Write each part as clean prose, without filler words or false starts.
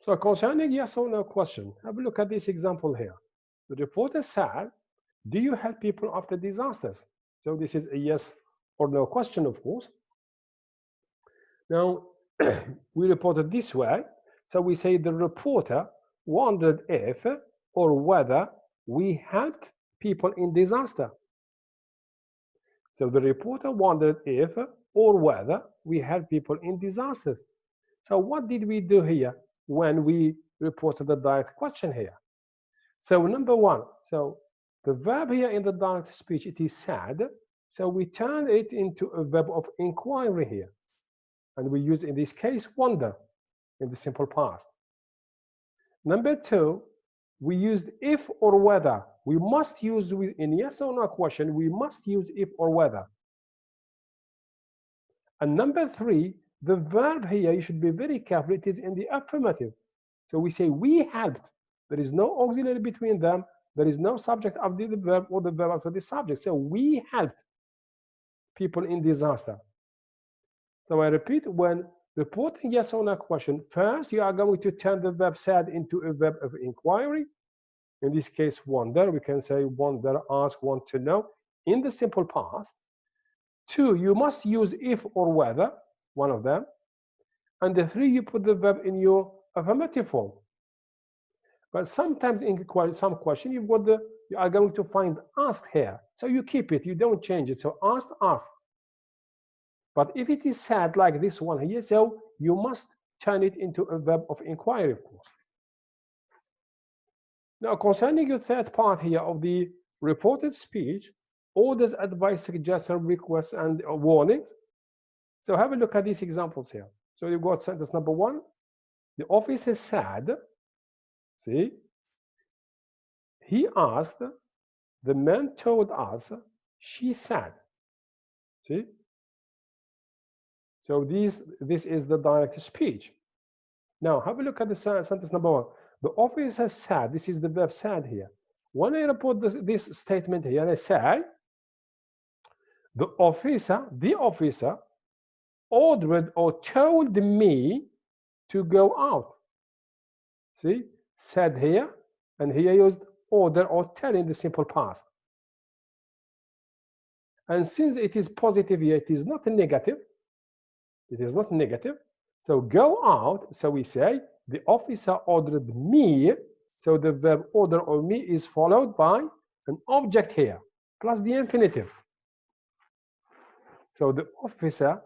So concerning yes or no question, have a look at this example here. The reporter said, do you help people after disasters? So this is a yes or no question, of course. Now, we report it this way. So we say the reporter wondered if or whether we helped people in disaster. So the reporter wondered if or whether we help people in disasters. So what did we do here when we reported the direct question here? So number one, so the verb here in the direct speech, it is said. So we turn it into a verb of inquiry here. And we use, in this case, wonder in the simple past. Number two, we used if or whether. We must use, in yes or no question, we must use if or whether. And number three, the verb here, you should be very careful, it is in the affirmative. So we say we helped. There is no auxiliary between them. There is no subject after the verb or the verb after the subject. So we helped people in disaster. So I repeat, when reporting yes or no question, first you are going to turn the verb said into a verb of inquiry. In this case, wonder. We can say wonder, ask, want to know in the simple past. Two, you must use if or whether, one of them. And the three, you put the verb in your affirmative form. But sometimes in some question, you are going to find asked here. So you keep it, you don't change it. So asked, asked. But if it is said like this one here, so you must turn it into a verb of inquiry, of course. Now, concerning your third part here of the reported speech, orders, advice, suggestions, requests, and warnings. So have a look at these examples here. So you've got sentence number one. The officer said, see, he asked, the man told us, she said. See? So this is the direct speech. Now have a look at the sentence number one. The officer said, this is the verb said here. When I report this statement here, I say, the officer ordered or told me to go out. See, said here, and here used order or tell in the simple past. And since it is positive here, it is not negative. It is not negative. So go out, so we say, the officer ordered me. So the verb order or me is followed by an object here, plus the infinitive. So the officer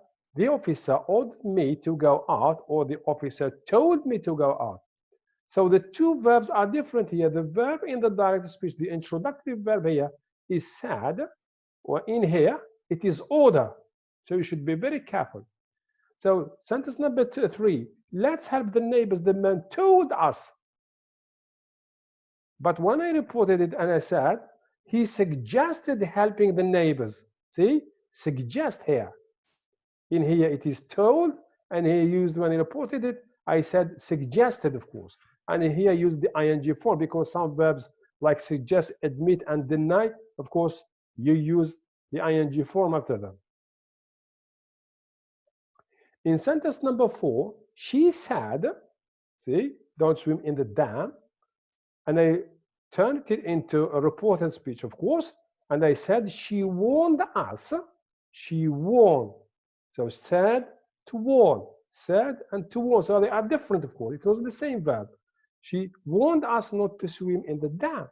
ordered me to go out, or the officer told me to go out. So the two verbs are different here. The verb in the direct speech, the introductory verb here is said, or in here, it is order. So you should be very careful. So sentence number three, let's help the neighbors. The man told us. But when I reported it and I said, he suggested helping the neighbors. See, suggest here. In here, it is told, and he used, when he reported it, I said suggested, of course. And here I used the ing form, because some verbs like suggest, admit, and deny, of course, you use the ing form after them. In sentence number four, she said, see, don't swim in the dam. And I turned it into a reported speech, of course. And I said, she warned us. She warned. So said to warn, said and to warn. So they are different, of course. It was the same verb. She warned us not to swim in the dam.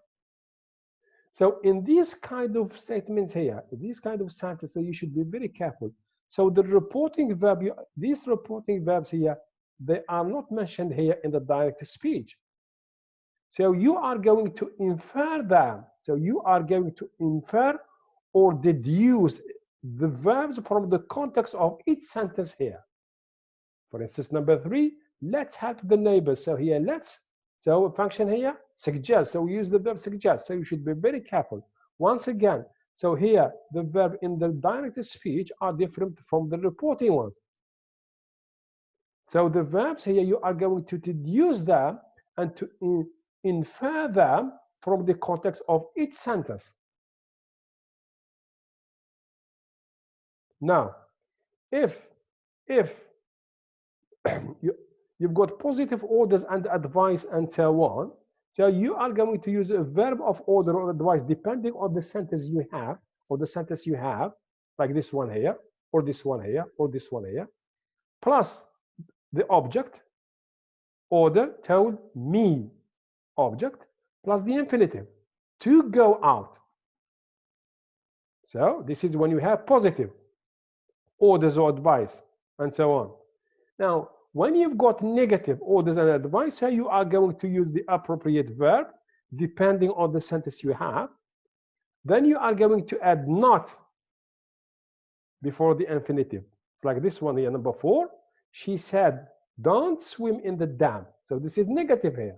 So in these kind of statements here, these kind of sentences, you should be very careful. So the reporting verb, these reporting verbs here, they are not mentioned here in the direct speech. So you are going to infer them. So you are going to infer or deduce the verbs from the context of each sentence here. For instance, number three, let's help the neighbors. So here, let's. So function here, suggest. So we use the verb suggest. So you should be very careful. Once again, so here, the verb in the direct speech are different from the reporting ones. So the verbs here, you are going to deduce them and to infer them from the context of each sentence. Now, if you've got positive orders and advice and so on. So you are going to use a verb of order or advice depending on the sentence you have, or the sentence you have, like this one here, or this one here, or this one here, plus the object, order, told me, object, plus the infinitive, to go out. So this is when you have positive orders or advice and so on. Now, when you've got negative orders and advice, so you are going to use the appropriate verb depending on the sentence you have. Then you are going to add not before the infinitive. It's like this one here, number 4. She said, don't swim in the dam. So this is negative here.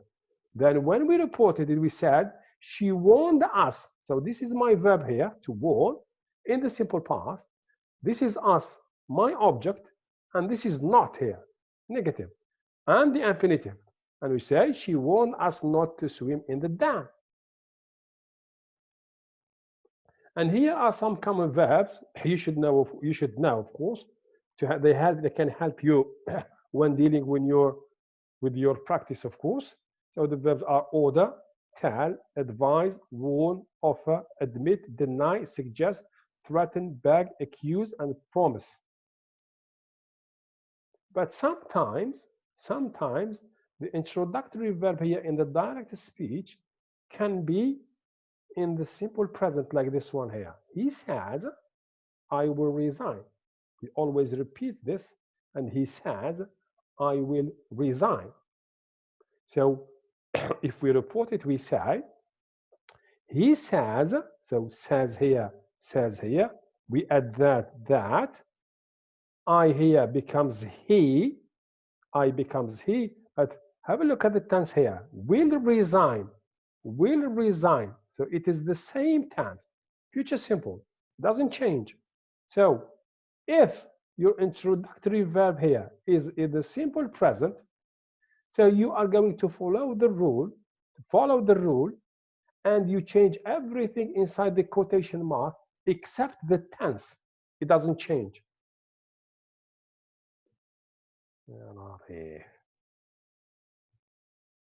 Then when we reported it, we said, she warned us. So this is my verb here, to warn, in the simple past. This is us, my object, and this is not here, negative, and the infinitive. And we say, she warned us not to swim in the dam. And here are some common verbs you should know, of course. They can help you when dealing with your practice, of course. So the verbs are order, tell, advise, warn, offer, admit, deny, suggest, threaten, beg, accuse, and promise. But sometimes the introductory verb here in the direct speech can be in the simple present, like this one here. He says, I will resign. He always repeats this, and he says, I will resign. So if we report it, we say, he says, so says here, we add that, I here becomes he, I becomes he, but have a look at the tense here, will resign. So it is the same tense, future simple, doesn't change. So if your introductory verb here is in the simple present, so you are going to follow the rule, and you change everything inside the quotation mark except the tense. It doesn't change.